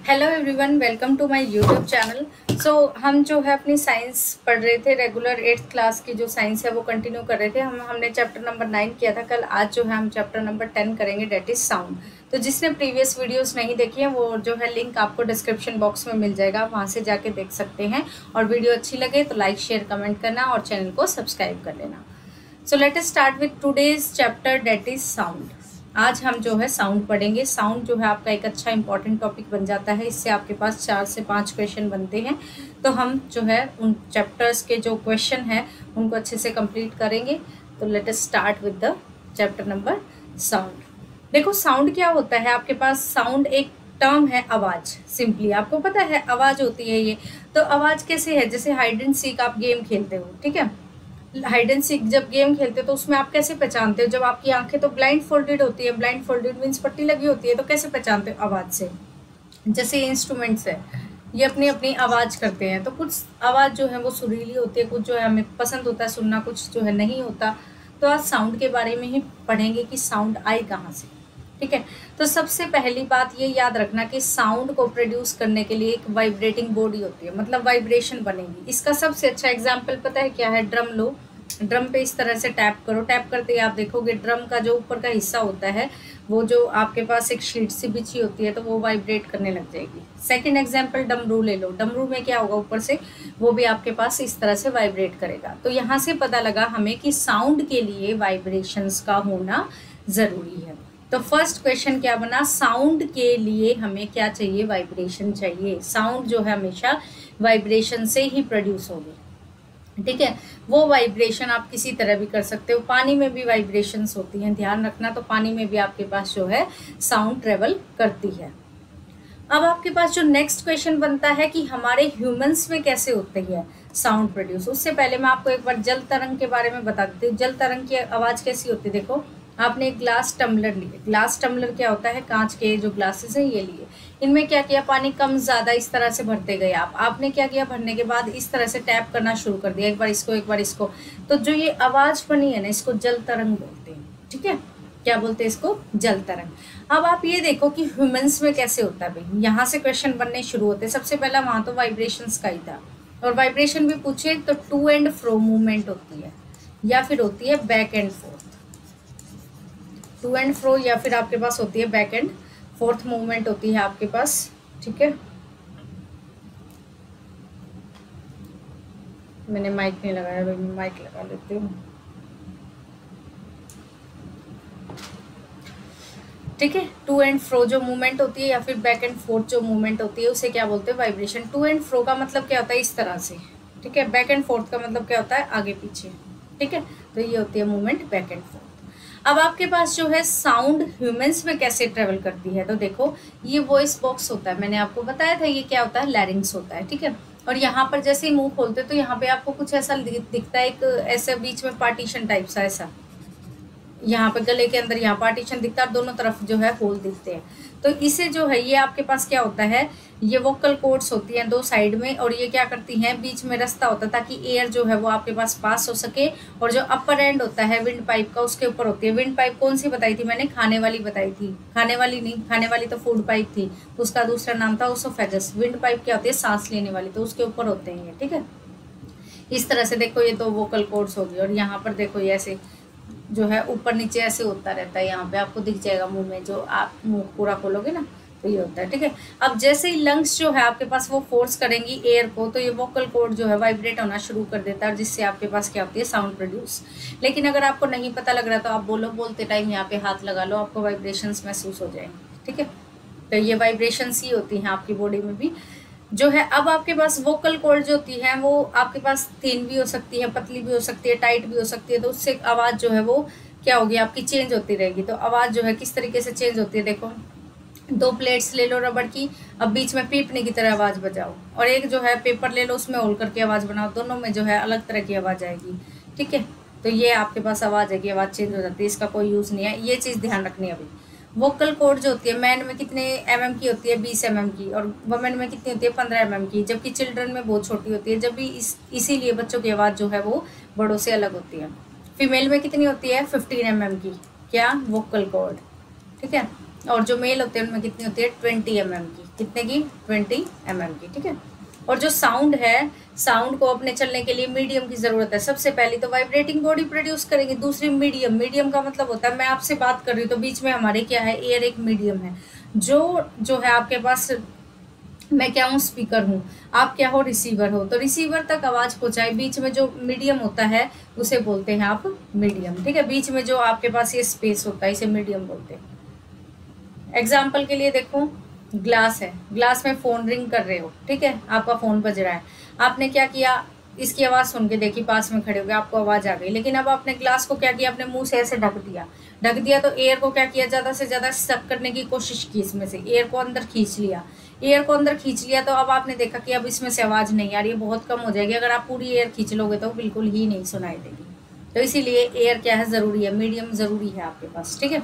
Hello everyone, welcome to my YouTube channel. हम जो है अपनी साइंस पढ़ रहे थे, रेगुलर 8th क्लास की जो साइंस है वो कंटिन्यू कर रहे थे। हमने चैप्टर नंबर 9 किया था कल। आज जो है हम चैप्टर नंबर 10 करेंगे, डेट इज साउंड। तो जिसने प्रीवियस वीडियोस नहीं देखी है वो जो है लिंक आपको डिस्क्रिप्शन बॉक्स में मिल जाएगा, वहाँ से जाके देख सकते हैं। और वीडियो अच्छी लगे तो लाइक शेयर कमेंट करना और चैनल को सब्सक्राइब कर लेना। So let us start with today's chapter, that is sound. आज हम जो है साउंड पढ़ेंगे। साउंड जो है आपका एक अच्छा इंपॉर्टेंट टॉपिक बन जाता है, इससे आपके पास 4 से 5 क्वेश्चन बनते हैं। तो हम जो है उन चैप्टर्स के जो क्वेश्चन है उनको अच्छे से कंप्लीट करेंगे। तो late us start with the chapter number sound. देखो साउंड क्या होता है, आपके पास साउंड एक टर्म है, आवाज़। सिंपली आपको पता है आवाज़ होती है ये। तो आवाज़ कैसे है, जैसे हाइड एंड सीक आप गेम खेलते हो, ठीक है। हाइड एंड सीक जब गेम खेलते हो तो उसमें आप कैसे पहचानते हो, जब आपकी आंखें तो ब्लाइंड फोल्डेड होती है, ब्लाइंड फोल्डेड मीन्स पट्टी लगी होती है, तो कैसे पहचानते हो आवाज़ से। जैसे इंस्ट्रूमेंट्स है, ये अपनी अपनी आवाज़ करते हैं। तो कुछ आवाज़ जो है वो सुरीली होती है, कुछ जो है हमें पसंद होता है सुनना, कुछ जो है नहीं होता। तो आज साउंड के बारे में ही पढ़ेंगे कि साउंड आई कहाँ से, ठीक है। तो सबसे पहली बात ये याद रखना कि साउंड को प्रोड्यूस करने के लिए एक वाइब्रेटिंग बॉडी होती है, मतलब वाइब्रेशन बनेगी। इसका सबसे अच्छा एग्जांपल पता है क्या है, ड्रम लो। ड्रम पे इस तरह से टैप करो, टैप करते ही आप देखोगे ड्रम का जो ऊपर का हिस्सा होता है वो जो आपके पास एक शीट सी बिछी होती है तो वो वाइब्रेट करने लग जाएगी। सेकंड एग्जांपल डमरू ले लो। डमरू में क्या होगा, ऊपर से वो भी आपके पास इस तरह से वाइब्रेट करेगा। तो यहाँ से पता लगा हमें कि साउंड के लिए वाइब्रेशंस का होना ज़रूरी है। तो फर्स्ट क्वेश्चन क्या बना, साउंड के लिए हमें क्या चाहिए, वाइब्रेशन चाहिए। साउंड जो है हमेशा वाइब्रेशन से ही प्रोड्यूस होगी, ठीक है। वो वाइब्रेशन आप किसी तरह भी कर सकते हो, पानी में भी वाइब्रेशंस होती हैं, ध्यान रखना। तो पानी में भी आपके पास जो है साउंड ट्रेवल करती है। अब आपके पास जो नेक्स्ट क्वेश्चन बनता है कि हमारे ह्यूमंस में कैसे होती है साउंड प्रोड्यूस। उससे पहले मैं आपको एक बार जल तरंग के बारे में बता देती हूँ। जल तरंग की आवाज़ कैसी होती है, देखो आपने एक ग्लास टम्बलर लिए। ग्लास टम्बलर क्या होता है, कांच के जो ग्लासेस हैं ये लिए, इनमें क्या किया, पानी कम ज़्यादा इस तरह से भरते गए। आपने क्या किया, भरने के बाद इस तरह से टैप करना शुरू कर दिया, एक बार इसको एक बार इसको। तो जो ये आवाज़ बनी है ना, इसको जल तरंग बोलते हैं, ठीक है। क्या बोलते हैं इसको, जल तरंग। अब आप ये देखो कि ह्यूमंस में कैसे होता है भाई, यहाँ से क्वेश्चन बनने शुरू होते हैं। सबसे पहला वहाँ तो वाइब्रेशंस का ही था, और वाइब्रेशन भी पूछे तो टू एंड फ्रो मूवमेंट होती है, या फिर होती है back and forth. To and fro या फिर आपके पास होती है बैक एंड फोर्थ मूवमेंट होती है आपके पास, ठीक है। मैंने माइक नहीं लगाया भाई, मैं माइक लगा लेती हूँ, ठीक है। टू एंड फ्रो जो मूवमेंट होती है या फिर बैक एंड फोर्थ जो मूवमेंट होती है उसे क्या बोलते हैं, वाइब्रेशन। टू एंड फ्रो का मतलब क्या होता है, इस तरह से, ठीक है। बैक एंड फोर्थ का मतलब क्या होता है, आगे पीछे, ठीक है। तो ये होती है मूवमेंट बैक एंड फोर्थ। अब आपके पास जो है साउंड ह्यूमंस में कैसे ट्रेवल करती है, तो देखो ये वॉइस बॉक्स होता है, मैंने आपको बताया था ये क्या होता है, लैरिंग्स होता है, ठीक है। और यहाँ पर जैसे ही मुंह खोलते तो यहाँ पे आपको कुछ ऐसा दिखता है, एक ऐसे बीच में पार्टीशन टाइप सा, ऐसा यहाँ पे गले के अंदर यहाँ पार्टीशन दिखता है और दोनों तरफ जो है होल दिखते हैं। तो इसे जो है ये आपके पास क्या होता है, ये वोकल कॉर्ड्स होती हैं दो साइड में, और ये क्या करती हैं, बीच में रास्ता होता है ताकि एयर जो है वो आपके पास हो सके। और जो अपर एंड होता है विंड पाइप का, उसके ऊपर होती है। विंड पाइप कौन सी बताई थी मैंने, खाने वाली बताई थी, खाने वाली नहीं, खाने वाली तो फूड पाइप थी, उसका दूसरा नाम था ओसोफेगस। विंड पाइप क्या होती है, सांस लेने वाली, तो उसके ऊपर होते हैं ये, ठीक है। इस तरह से देखो ये तो वोकल कॉर्ड्स होगी, और यहाँ पर देखो ये ऐसे जो है ऊपर नीचे ऐसे होता रहता है, यहाँ पे आपको दिख जाएगा मुंह में, जो आप मुंह पूरा खोलोगे ना तो ये होता है, ठीक है। अब जैसे ही लंग्स जो है आपके पास वो फोर्स करेंगी एयर को, तो ये वोकल कॉर्ड जो है वाइब्रेट होना शुरू कर देता है, जिससे आपके पास क्या होती है, साउंड प्रोड्यूस। लेकिन अगर आपको नहीं पता लग रहा तो आप बोलो, बोलते टाइम यहाँ पे हाथ लगा लो, आपको वाइब्रेशंस महसूस हो जाएंगे, ठीक है। तो ये वाइब्रेशंस ही होती हैं आपकी बॉडी में भी जो है। अब आपके पास वोकल कॉर्ड जो होती है वो आपके पास थिन भी हो सकती है, पतली भी हो सकती है, टाइट भी हो सकती है। तो उससे आवाज़ जो है वो क्या होगी, आपकी चेंज होती रहेगी। तो आवाज़ जो है किस तरीके से चेंज होती है, देखो दो प्लेट्स ले लो रबड़ की, अब बीच में पीपने की तरह आवाज़ बजाओ, और एक जो है पेपर ले लो उसमें होल करके आवाज़ बनाओ, दोनों में जो है अलग तरह की आवाज़ आएगी, ठीक है। तो ये आपके पास आवाज़ है कि आवाज़ चेंज हो जाती है, इसका कोई यूज़ नहीं है, ये चीज़ ध्यान रखनी है अभी। वोकल कॉर्ड जो होती है मैन में कितने mm की होती है, 20 mm की, और वुमेन में कितनी होती है, 15 mm की, जबकि चिल्ड्रन में बहुत छोटी होती है। जब भी इसीलिए बच्चों की आवाज़ जो है वो बड़ों से अलग होती है। फीमेल में कितनी होती है, 15 mm की, क्या, वोकल कॉर्ड, ठीक है। और जो मेल होते हैं उनमें कितनी होती है 20 mm की। कितने की? 20 mm की, ठीक है। और जो साउंड है, साउंड को अपने चलने के लिए मीडियम की जरूरत है। सबसे पहली तो वाइब्रेटिंग बॉडी प्रोड्यूस करेंगे, दूसरी मीडियम। मीडियम का मतलब होता है मैं आपसे बात कर रही हूँ तो बीच में हमारे क्या है, एयर एक मीडियम है। जो है आपके पास, मैं क्या हूँ, स्पीकर हूँ, आप क्या हो, रिसीवर हो, तो रिसीवर तक आवाज पहुंचाए। बीच में जो मीडियम होता है उसे बोलते हैं आप मीडियम, ठीक है। बीच में जो आपके पास ये स्पेस होता है इसे मीडियम बोलते हैं। एग्जाम्पल के लिए देखो, ग्लास है, ग्लास में फोन रिंग कर रहे हो, ठीक है, आपका फोन बज रहा है। आपने क्या किया, इसकी आवाज सुन के देखी, पास में खड़े हो गए, आपको आवाज आ गई, लेकिन अब आपने ग्लास को क्या किया, अपने मुंह से ऐसे ढक दिया। ढक दिया तो एयर को क्या किया, ज्यादा से ज्यादा सक करने की कोशिश की, इसमें से एयर को अंदर खींच लिया। एयर को अंदर खींच लिया तो अब आपने देखा कि अब इसमें से आवाज नहीं आ रही है, बहुत कम हो जाएगी। अगर आप पूरी एयर खींच लोगे तो बिल्कुल ही नहीं सुनाई देगी। तो इसीलिए एयर क्या है, जरूरी है, मीडियम जरूरी है आपके पास, ठीक है।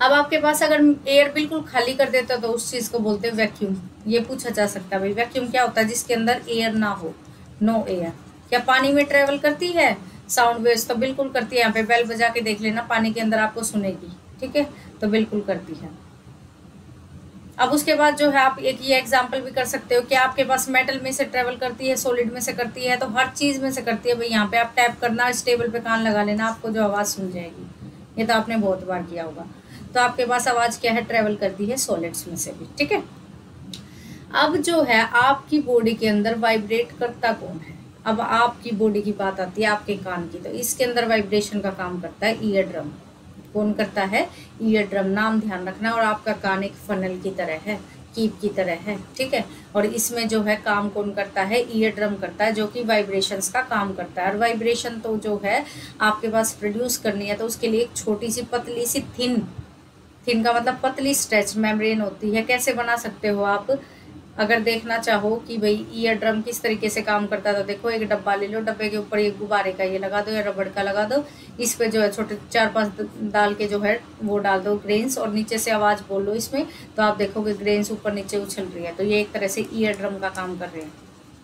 अब आपके पास अगर एयर बिल्कुल खाली कर देते हो तो उस चीज को बोलते हैं वैक्यूम। ये पूछा जा सकता है भाई, वैक्यूम क्या होता है, जिसके अंदर एयर ना हो, नो एयर। क्या पानी में ट्रेवल करती है साउंड वेव्स? तो बिल्कुल करती है। यहाँ पे बेल बजा के देख लेना, पानी के अंदर आपको सुनेगी, ठीक है, तो बिल्कुल करती है। अब उसके बाद जो है आप एक ये एग्जांपल भी कर सकते हो कि आपके पास मेटल में से ट्रेवल करती है, सॉलिड में से करती है, तो हर चीज में से करती है भाई। यहाँ पे आप टैप करना, इस टेबल पे कान लगा लेना, आपको जो आवाज सुन जाएगी। ये तो आपने बहुत बार किया होगा। तो आपके पास आवाज क्या है, ट्रेवल करती है सॉलिड्स में से भी, ठीक है। अब जो है आपकी बॉडी के अंदर वाइब्रेट करता कौन है? अब आपकी बॉडी की बात आती है, आपके कान की, तो इसके अंदर वाइब्रेशन का काम करता है ईयर ड्रम। कौन करता है? Ear drum. नाम ध्यान रखना। और आपका कान एक फनल की तरह है, कीप की तरह है, ठीक है। और इसमें जो है काम कौन करता है? ईयर ड्रम करता है, जो कि वाइब्रेशंस का काम करता है। और वाइब्रेशन तो जो है आपके पास प्रोड्यूस करनी है तो उसके लिए एक छोटी सी पतली सी थिन का मतलब पतली स्ट्रेच मेम्ब्रेन होती है। कैसे बना सकते हो आप? अगर देखना चाहो कि भाई ईयर ड्रम किस तरीके से काम करता है तो देखो, एक डब्बा ले लो, डब्बे के ऊपर एक गुब्बारे का ये लगा दो या रबड़ का लगा दो। इस पे जो है छोटे 4-5 डाल के जो है वो डाल दो ग्रेन्स, और नीचे से आवाज बोलो इसमें, तो आप देखोगे ग्रेन्स ऊपर नीचे उछल रही है। तो ये एक तरह से ईयर ड्रम का काम कर रहे हैं।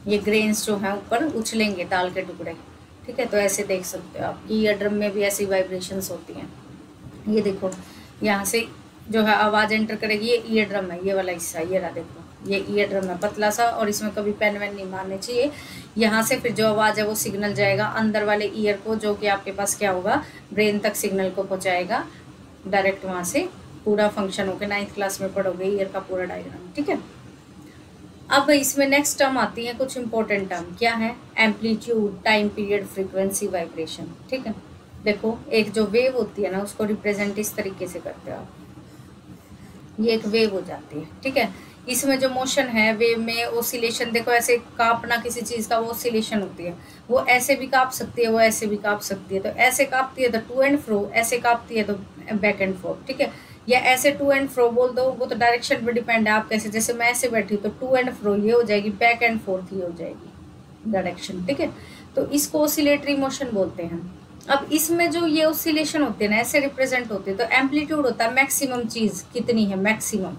ये ग्रेन्स जो है ऊपर उछलेंगे, दाल के टुकड़े, ठीक है। तो ऐसे देख सकते हो आप, ईयर ड्रम में भी ऐसी वाइब्रेशंस होती हैं। ये देखो, यहाँ से जो है आवाज एंटर करेगी, ये ईयर ड्रम है, ये वाला हिस्सा, ये रहा देखो, ये ईयर ड्रम है पतला सा, और इसमें कभी पेन वेन नहीं मारने चाहिए। यहाँ से फिर जो आवाज़ है वो सिग्नल जाएगा अंदर वाले ईयर को, जो कि आपके पास क्या होगा, ब्रेन तक सिग्नल को पहुँचाएगा डायरेक्ट। वहाँ से पूरा फंक्शन होकर 9th क्लास में पढ़ोगे ईयर का पूरा डायग्राम, ठीक है। अब इसमें नेक्स्ट टर्म आती है कुछ इंपॉर्टेंट टर्म। क्या है? Amplitude, time period, frequency, vibration, ठीक है। देखो, एक जो वेव होती है ना, उसको रिप्रेजेंट इस तरीके से करते हो आप। ये एक वेव हो जाती है, ठीक है। इसमें जो मोशन है, वेव में ओसिलेशन, देखो ऐसे कांपना किसी चीज़ का, वो ओसिलेशन होती है। वो ऐसे भी कांप सकती है, वो ऐसे भी कांप सकती है। तो ऐसे कांपती है तो टू एंड फ्रो, ऐसे कांपती है तो बैक एंड फोर्थ, ठीक है। या ऐसे टू एंड फ्रो बोल दो, वो तो डायरेक्शन पर डिपेंड है आप कैसे, जैसे मैं ऐसे बैठी हूँ तो टू एंड फ्रो ये हो जाएगी, बैक एंड फोर्थ ये हो जाएगी डायरेक्शन, ठीक है। तो इसको ओसिलेटरी मोशन बोलते हैं। अब इसमें जो ये ओसिलेशन होते हैं ना, ऐसे रिप्रेजेंट होते हैं। तो एम्पलीट्यूड होता है मैक्सिमम चीज कितनी है, मैक्सिमम,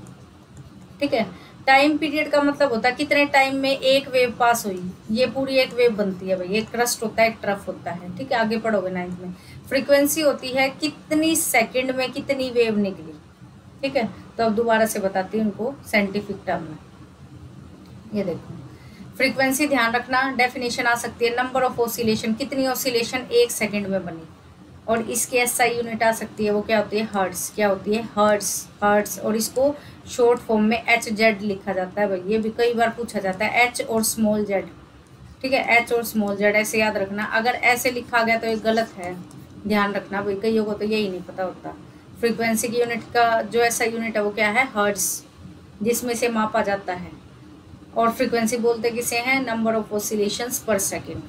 ठीक है। टाइम पीरियड का मतलब होता है कितने टाइम में एक वेव पास हुई, ये पूरी एक वेव बनती है भाई। एक क्रस्ट होता है, एक ट्रफ होता है, ठीक है, आगे पढ़ोगे 9th में। फ्रीक्वेंसी होती है कितनी सेकंड में कितनी वेव निकली, ठीक है। तो अब दोबारा से बताती हूँ उनको साइंटिफिक टर्म में। ये देखो, फ्रीक्वेंसी ध्यान रखना, डेफिनेशन आ सकती है नंबर ऑफ ऑसिलेशन, कितनी ऑसिलेशन एक सेकंड में बनी। और इसकी एसआई यूनिट आ सकती है, वो क्या होती है, हर्ट्स। क्या होती है? हर्ट्स। और इसको शॉर्ट फॉर्म में HZ लिखा जाता है भाई। ये भी कई बार पूछा जाता है, H और स्मॉल z, ठीक है। H और स्मॉल z ऐसे याद रखना। अगर ऐसे लिखा गया तो ये गलत है, ध्यान रखना भाई, कईयों को तो यही नहीं पता होता। फ्रीक्वेंसी की यूनिट का जो एसआई यूनिट है वो क्या है, हर्ट्स, जिसमें से मापा जाता है। और फ्रीक्वेंसी बोलते किसे हैं, नंबर ऑफ ऑसिलेशंस पर सेकेंड।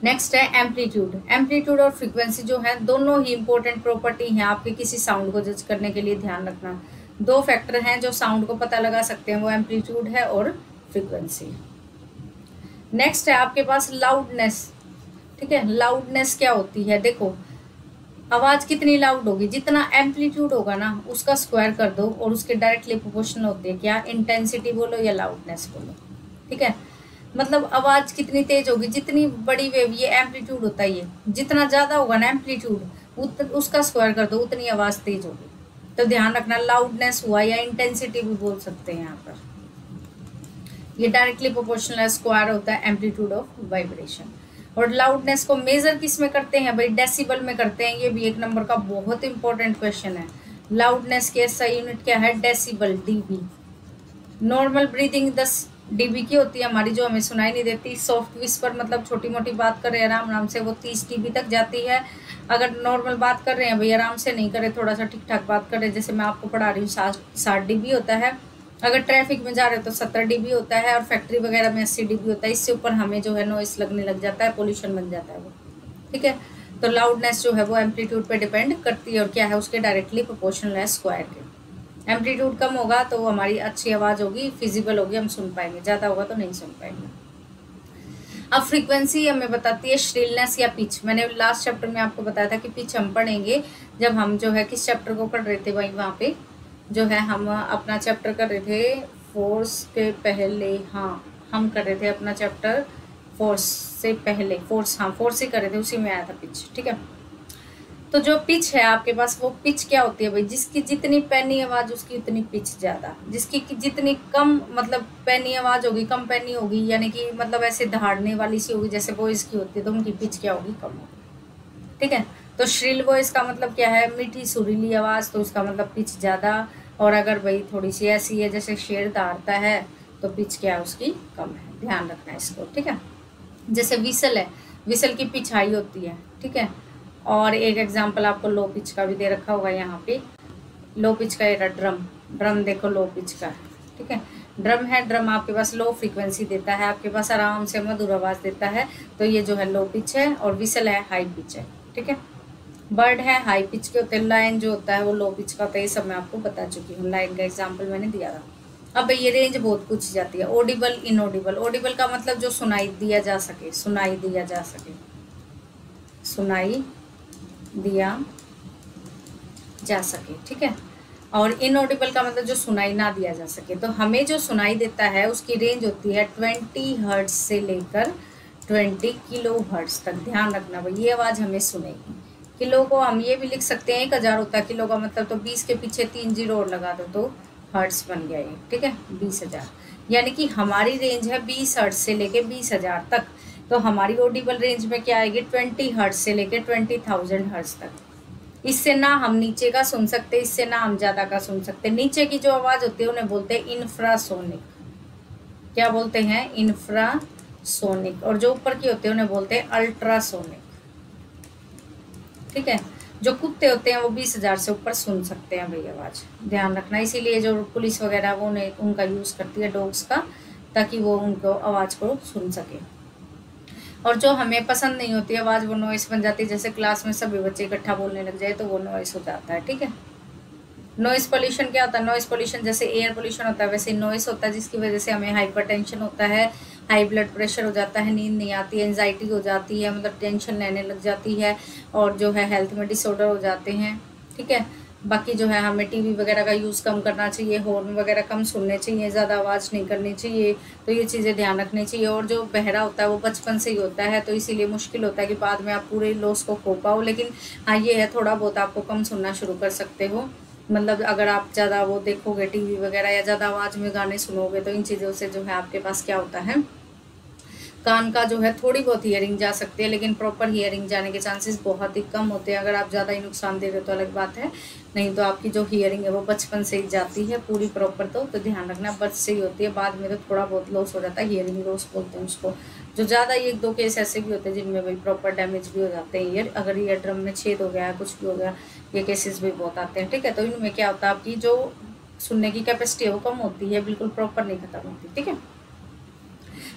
नेक्स्ट है एम्पलीट्यूड। एम्पलीट्यूड और फ्रीक्वेंसी जो है दोनों ही इंपॉर्टेंट प्रॉपर्टी हैं आपके किसी साउंड को जज करने के लिए, ध्यान रखना। दो फैक्टर हैं जो साउंड को पता लगा सकते हैं, वो एम्पलीट्यूड है और फ्रीक्वेंसी। नेक्स्ट है आपके पास लाउडनेस, ठीक है। लाउडनेस क्या होती है? देखो, आवाज कितनी लाउड होगी, जितना एम्पलीट्यूड होगा ना उसका स्क्वायर कर दो, और उसके डायरेक्टली प्रोपोर्शनल होती है क्या, इंटेंसिटी बोलो या लाउडनेस बोलो, ठीक है। मतलब आवाज कितनी तेज होगी, जितनी बड़ी वेव, ये एम्पलीट्यूड होता है, ये जितना ज्यादा होगा ना एम्पलीट्यूड उसका स्क्वायर कर दो, उतनी आवाज तेज होगी, तो ध्यान रखना, लाउडनेस हुआ या इंटेंसिटी भी बोल सकते हैं यहाँ पर। ये डायरेक्टली प्रोपोर्शनल स्क्वायर होता है एम्पलीट्यूड ऑफ वाइब्रेशन। और लाउडनेस को मेजर किस में करते हैं भाई? डेसिबल में करते हैं। ये भी एक नंबर का बहुत इंपॉर्टेंट क्वेश्चन है। लाउडनेस की SI यूनिट क्या है? Decibel, dB। Normal breathing 10 dB की होती है हमारी, जो हमें सुनाई नहीं देती। सॉफ्ट विस्पर मतलब छोटी मोटी बात कर रहे हैं आराम आराम से, वो 30 dB तक जाती है। अगर नॉर्मल बात कर रहे हैं भाई, आराम से नहीं करे, थोड़ा सा ठीक ठाक बात कर रहे हैं, जैसे मैं आपको पढ़ा रही हूँ, 60 dB होता है। अगर ट्रैफिक में जा रहे हो तो 70 dB होता है, और फैक्ट्री वगैरह में 80 dB होता है। इससे ऊपर हमें जो है नॉइस लगने लग जाता है, पोल्यूशन बन जाता है वो, ठीक है। तो लाउडनेस जो है वो एम्पलीट्यूड पे डिपेंड करती है, और क्या है उसके डायरेक्टली प्रोपोर्शनल है स्क्वायर के। एम्पलीट्यूड कम होगा तो हमारी अच्छी आवाज़ होगी, फिजिबल होगी, हम सुन पाएंगे। ज़्यादा होगा तो नहीं सुन पाएंगे। अब फ्रीक्वेंसी हमें बताती है श्रिलनेस या पिच। मैंने लास्ट चैप्टर में आपको बताया था कि पिच हम पढ़ेंगे जब हम जो है किस चैप्टर को पढ़ रहे थे भाई, वहाँ पे जो है हम अपना चैप्टर कर रहे थे फोर्स के पहले। हाँ, हम कर रहे थे अपना चैप्टर फोर्स से पहले, फोर्स, हाँ फोर्स ही कर रहे थे, उसी में आया था पिच, ठीक है। तो जो पिच है आपके पास, वो पिच क्या होती है भाई? जिसकी जितनी पैनी आवाज़ उसकी उतनी पिच ज़्यादा, जिसकी जितनी कम मतलब पैनी आवाज़ होगी, कम पैनी होगी, यानी कि मतलब ऐसे दहाड़ने वाली सी होगी जैसे वॉइस की होती है, तो उनकी पिच क्या होगी? कम होगी, ठीक है। तो श्रिल वॉइस का मतलब क्या है? मीठी सुरीली आवाज़, तो उसका मतलब पिच ज़्यादा। और अगर भाई थोड़ी सी ऐसी है जैसे शेर दहाड़ता है, तो पिच क्या है उसकी? कम है। ध्यान रखना इसको, ठीक है। जैसे विसल है, विसल की पिच हाई होती है, ठीक है। और एक एग्जांपल आपको लो पिच का भी दे रखा होगा यहाँ पे। लो पिच का ये ड्रम, ड्रम देखो लो पिच का, ठीक है। ड्रम है, ड्रम आपके पास लो फ्रीक्वेंसी देता है, आपके पास आराम से मधुर आवाज़ देता है, तो ये जो है लो पिच है। और विसल है हाई पिच है, ठीक है। बर्ड है हाई पिच के होते हैं, लाइन जो होता है वो लो पिच का होता है। ये सब मैं आपको बता चुकी हूँ, लाइन का एग्जाम्पल मैंने दिया था। अब ये रेंज बहुत पूछी जाती है। Audible, inaudible. ऑडिबल का मतलब जो सुनाई दिया जा सके, सुनाई दिया जा सके, सुनाई दिया जा सके, ठीक है। और इनऑडिबल का मतलब जो सुनाई ना दिया जा सके। तो हमें जो सुनाई देता है उसकी रेंज होती है 20 हर्ट्ज से लेकर 20 किलो हर्ट्ज तक। ध्यान रखना भाई, ये आवाज़ हमें सुनेगी। किलो को हम ये भी लिख सकते हैं 1000 होता है किलो का मतलब, तो 20 के पीछे 3 जीरो और लगा दो तो हर्ट्ज बन गया ये, ठीक है। 20,000, यानी कि हमारी रेंज है 20 हर्ट्ज से लेके 20,000 तक। तो हमारी ऑडिबल रेंज में क्या आएगी? 20 हर्ट्ज से लेके 20,000 हर्ट्ज तक। इससे ना हम नीचे का सुन सकते, इससे ना हम ज़्यादा का सुन सकते। नीचे की जो आवाज़ होती है उन्हें बोलते हैं इंफ्रासोनिक। क्या बोलते हैं? इंफ्रासोनिक। और जो ऊपर की होती है उन्हें बोलते हैं अल्ट्रासोनिक, ठीक है। जो कुत्ते होते हैं वो 20,000 से ऊपर सुन सकते हैं भाई आवाज़। ध्यान रखना, इसीलिए जो पुलिस वगैरह वो उनका यूज़ करती है डॉग्स का, ताकि वो उनको आवाज़ को सुन सके। और जो हमें पसंद नहीं होती आवाज़, वो नॉइस बन जाती है। जैसे क्लास में सभी बच्चे इकट्ठा बोलने लग जाए तो वो नॉइस हो जाता है, ठीक है। नॉइस पोल्यूशन क्या होता है? नॉइस पोल्यूशन जैसे एयर पोल्यूशन होता है वैसे नॉइस होता है, जिसकी वजह से हमें हाइपरटेंशन होता है, हाई ब्लड प्रेशर हो जाता है, नींद नहीं आती है, एंजाइटी हो जाती है, मतलब टेंशन लेने लग जाती है, और जो है हेल्थ में डिसऑर्डर हो जाते हैं, ठीक है। बाकी जो है हमें टीवी वगैरह का यूज़ कम करना चाहिए, हॉर्न वगैरह कम सुनने चाहिए, ज़्यादा आवाज़ नहीं करनी चाहिए। तो ये चीज़ें ध्यान रखनी चाहिए। और जो बहरा होता है वो बचपन से ही होता है, तो इसीलिए मुश्किल होता है कि बाद में आप पूरे लॉस को खो पाओ। लेकिन हाँ, ये है थोड़ा बहुत आपको कम सुनना शुरू कर सकते हो। मतलब अगर आप ज़्यादा वो देखोगे टीवी वगैरह या ज़्यादा आवाज़ में गाने सुनोगे, तो इन चीज़ों से जो है आपके पास क्या होता है, कान का जो है थोड़ी बहुत हियरिंग जा सकती है, लेकिन प्रॉपर हियरिंग जाने के चांसेस बहुत ही कम होते हैं। अगर आप ज़्यादा ही नुकसान दे रहे हो तो अलग बात है, नहीं तो आपकी जो हियरिंग है वो बचपन से ही जाती है पूरी प्रॉपर। तो ध्यान रखना, बच से ही होती है, बाद में तो थोड़ा बहुत लॉस हो जाता है, हियरिंग लॉस बोलते हैं उसको। जो ज़्यादा 1-2 केस ऐसे भी होते हैं जिनमें भाई प्रॉपर डैमेज भी हो जाते हैं ईयर। अगर ईयर ड्रम में छेद हो गया है, कुछ भी हो गया, ये केसेस भी बहुत आते हैं, ठीक है। तो इनमें क्या होता है, आपकी जो सुनने की कैपेसिटी है वो कम होती है, बिल्कुल प्रॉपर नहीं खत्म होती, ठीक है।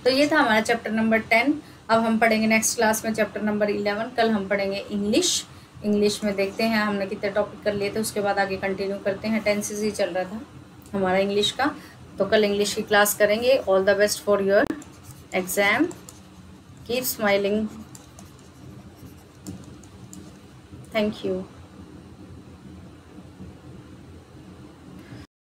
तो ये था हमारा चैप्टर नंबर 10। अब हम पढ़ेंगे नेक्स्ट क्लास में चैप्टर नंबर 11। कल हम पढ़ेंगे इंग्लिश। इंग्लिश में देखते हैं हमने कितने टॉपिक कर लिए थे, उसके बाद आगे कंटिन्यू करते हैं। टेंसेस ही चल रहा था हमारा इंग्लिश का, तो कल इंग्लिश की क्लास करेंगे। All the best for your exam, keep smiling, thank you.